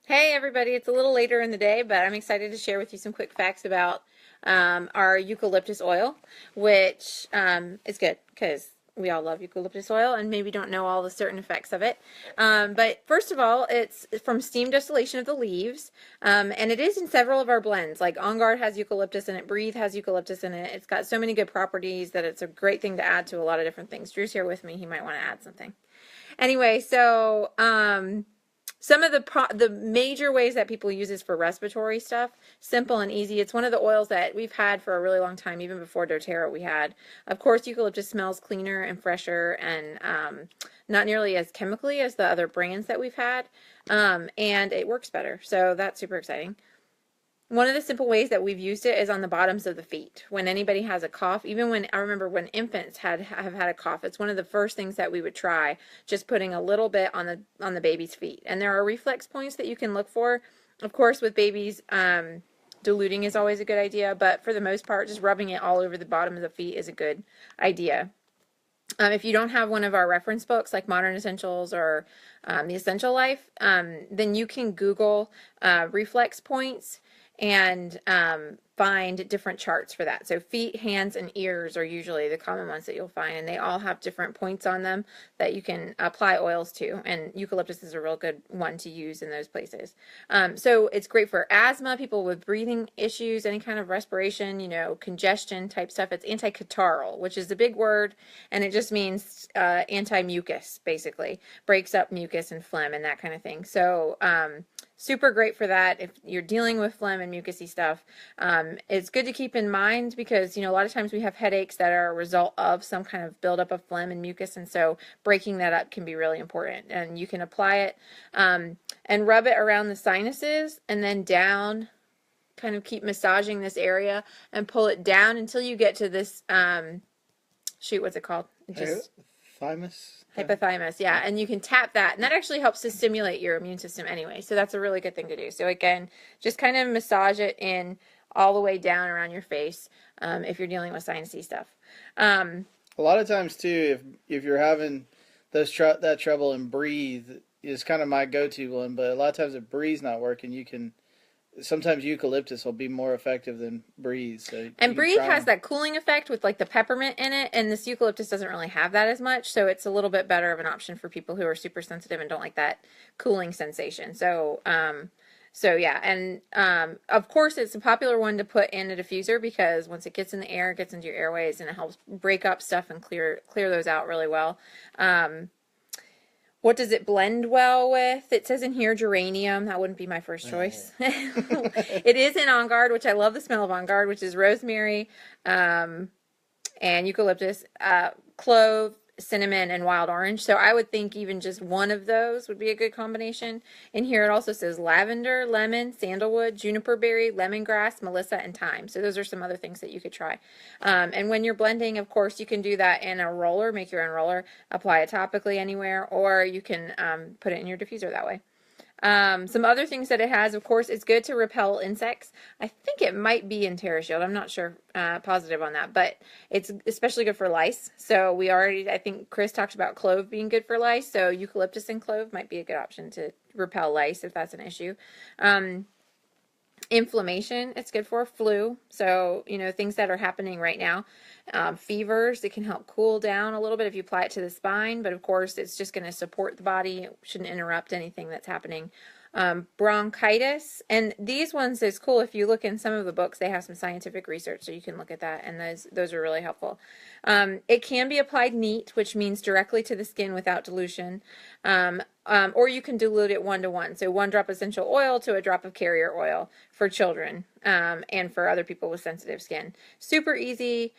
Hey everybody, it's a little later in the day, but I'm excited to share with you some quick facts about our eucalyptus oil, which is good because we all love eucalyptus oil and maybe don't know all the certain effects of it. But first of all, it's from steam distillation of the leaves, and it is in several of our blends. Like On Guard has eucalyptus in it, Breathe has eucalyptus in it. It's got so many good properties that it's a great thing to add to a lot of different things. Drew's here with me, he might want to add something. Anyway, so some of the major ways that people use this for respiratory stuff, simple and easy. It's one of the oils that we've had for a really long time, even before doTERRA we had. Of course, eucalyptus smells cleaner and fresher and not nearly as chemically as the other brands that we've had, and it works better. So that's super exciting. One of the simple ways that we've used it is on the bottoms of the feet. When anybody has a cough, even when I remember when infants have had a cough, it's one of the first things that we would try, just putting a little bit on the baby's feet. And there are reflex points that you can look for. Of course, with babies, diluting is always a good idea, but for the most part, just rubbing it all over the bottom of the feet is a good idea. If you don't have one of our reference books like Modern Essentials or The Essential Life, then you can Google reflex points and find different charts for that. So feet, hands, and ears are usually the common ones that you'll find, and they all have different points on them that you can apply oils to, and eucalyptus is a real good one to use in those places. So it's great for asthma, people with breathing issues, any kind of respiration, congestion type stuff. It's anti-catarrhal, which is a big word, and it just means anti-mucus, basically. Breaks up mucus and phlegm and that kind of thing. So super great for that if you're dealing with phlegm and mucusy stuff. It's good to keep in mind because, a lot of times we have headaches that are a result of some kind of buildup of phlegm and mucus, and so breaking that up can be really important. And you can apply it and rub it around the sinuses and then down, kind of keep massaging this area and pull it down until you get to this, what's it called? Thymus? Hypothalamus, yeah, and you can tap that, and that actually helps to stimulate your immune system anyway, so that's a really good thing to do. So again, just kind of massage it in all the way down around your face if you're dealing with sinusy stuff. A lot of times too, if you're having that trouble and Breathe is kind of my go-to one, but a lot of times if Breathe's not working, sometimes eucalyptus will be more effective than Breathe. And Breathe has that cooling effect with like the peppermint in it, and this eucalyptus doesn't really have that as much, so it's a little bit better of an option for people who are super sensitive and don't like that cooling sensation. So yeah, and of course it's a popular one to put in a diffuser because once it gets in the air, it gets into your airways and it helps break up stuff and clear those out really well. What does it blend well with? It says in here geranium. That wouldn't be my first choice. It is in On Guard, which I love the smell of On Guard, which is rosemary and eucalyptus, clove, cinnamon, and wild orange. So I would think even just one of those would be a good combination. In here it also says lavender, lemon, sandalwood, juniper berry, lemongrass, melissa, and thyme. So those are some other things that you could try. And when you're blending, of course, you can do that in a roller, make your own roller, apply it topically anywhere, or you can put it in your diffuser that way. Some other things that it has, of course, it's good to repel insects. I think it might be in TerraShield. I'm not sure, positive on that, but it's especially good for lice. So I think Chris talked about clove being good for lice. So eucalyptus and clove might be a good option to repel lice if that's an issue. Inflammation, it's good for flu. So, things that are happening right now. Fevers, it can help cool down a little bit if you apply it to the spine, but of course it's just going to support the body. It shouldn't interrupt anything that's happening. Bronchitis, and these ones is cool. If you look in some of the books, they have some scientific research, so you can look at that, and those are really helpful. It can be applied neat, which means directly to the skin without dilution, or you can dilute it 1-to-1, so 1 drop of essential oil to a drop of carrier oil for children and for other people with sensitive skin. Super easy.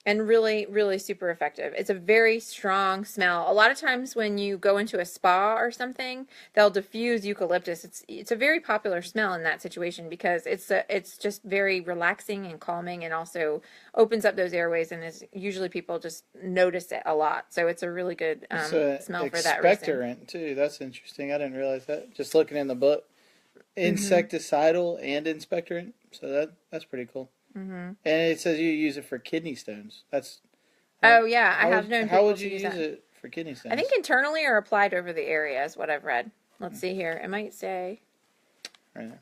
And really, really super effective. It's a very strong smell. A lot of times when you go into a spa or something, they'll diffuse eucalyptus. It's a very popular smell in that situation because it's just very relaxing and calming, and also opens up those airways, and is usually people just notice it a lot. So it's a really good smell for that reason. Expectorant too. That's interesting. I didn't realize that. Just looking in the book, insecticidal and expectorant. So that's pretty cool. And it says you use it for kidney stones. Oh yeah, I have known people How would to you use use that. it for kidney stones? I think internally or applied over the area is what I've read. Let's see here. It might say Right there.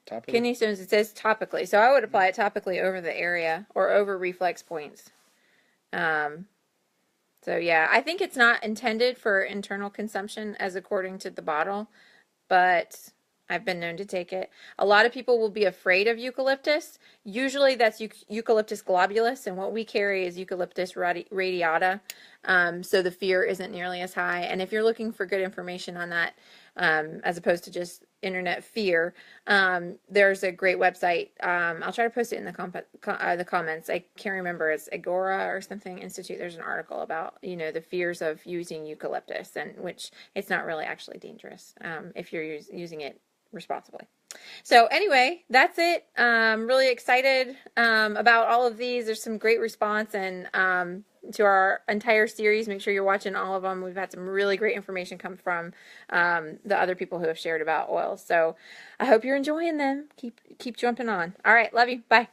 Top of kidney stones. It says topically, so I would apply it topically over the area or over reflex points. So yeah, I think it's not intended for internal consumption as according to the bottle, but I've been known to take it. A lot of people will be afraid of eucalyptus. Usually that's Eucalyptus globulus, and what we carry is Eucalyptus radiata. So the fear isn't nearly as high. And if you're looking for good information on that, as opposed to just internet fear, there's a great website. I'll try to post it in the comments. I can't remember. It's Agora or something Institute. There's an article about, the fears of using eucalyptus, and which it's not really actually dangerous if you're using it responsibly. So anyway, that's it. Really excited about all of these. There's some great response, and to our entire series, make sure you're watching all of them. We've had some really great information come from the other people who have shared about oils. So I hope you're enjoying them. Keep jumping on. All right, love you. Bye.